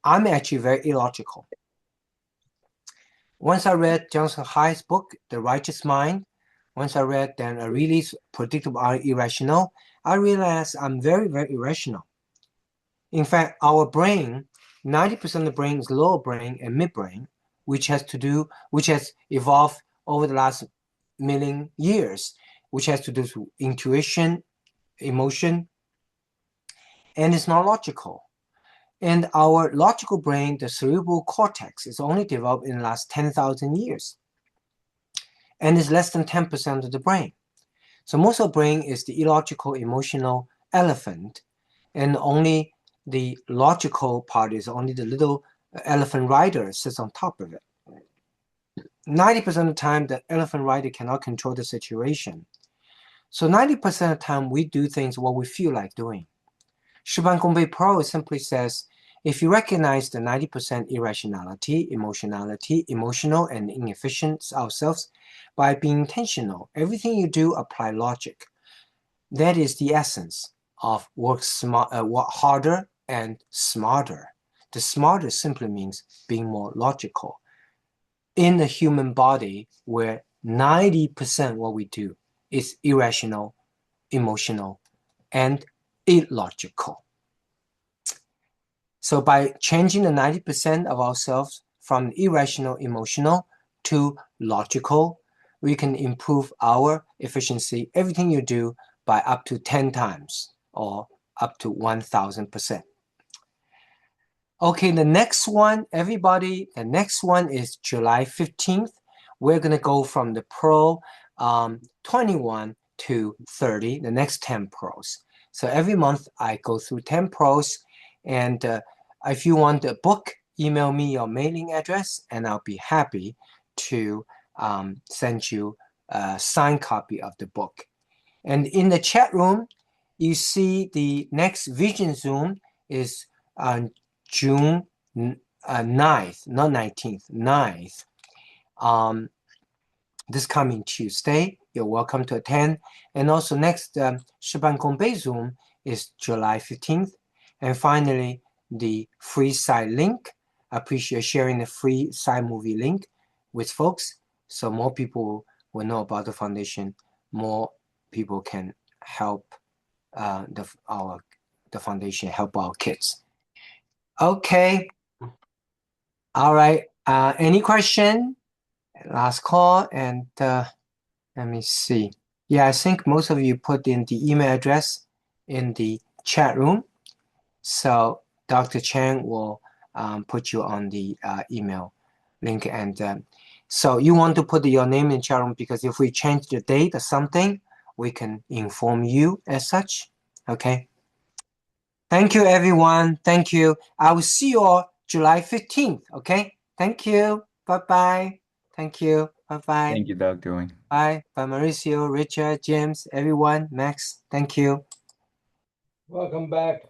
I'm actually very illogical. Once I read Johnson Hai's book, The Righteous Mind, once I read then A Release Predictable Are Irrational, I realized I'm very, very irrational. In fact, our brain, 90% of the brain is lower brain and midbrain, which has evolved over the last million years, which has to do with intuition, emotion, and it's not logical. And our logical brain, the cerebral cortex, is only developed in the last 10,000 years. And it's less than 10% of the brain. So most of the brain is the illogical, emotional elephant, and only the logical part is only the little elephant rider sits on top of it. 90% of the time, the elephant rider cannot control the situation. So 90% of the time, we do things what we feel like doing. Shi Ban Gong Bei Pro simply says, if you recognize the 90% irrationality, emotional and inefficient ourselves, by being intentional, everything you do, apply logic. That is the essence of work harder and smarter. The smarter simply means being more logical. In the human body, where 90% what we do is irrational, emotional, and illogical. So by changing the 90% of ourselves from irrational, emotional to logical, we can improve our efficiency, everything you do, by up to 10 times or up to 1,000%. Okay, the next one, everybody, the next one is July 15th. We're going to go from the Pearl 21 to 30, the next 10 pearls. So every month I go through 10 pearls, and if you want the book, email me your mailing address, and I'll be happy to send you a signed copy of the book. And in the chat room, you see the next Vision Zoom is on June 9th, not 19th, 9th. This coming Tuesday, you're welcome to attend. And also next Shi Ban Gong Bei Zoom is July 15th. And finally, the free side link. I appreciate sharing the free side movie link with folks, so more people will know about the foundation, more people can help the foundation help our kids. Okay. All right. Any question? Last call, and let me see. Yeah, I think most of you put in the email address in the chat room. So Dr. Chang will put you on the email link. And so you want to put your name in chat room, because if we change the date or something, we can inform you as such. Okay. Thank you, everyone. Thank you. I will see you all July 15th. Okay. Thank you. Bye-bye. Thank you. Bye-bye. Thank you, Dr. Wang. Bye. Bye, Mauricio, Richard, James, everyone, Max. Thank you. Welcome back.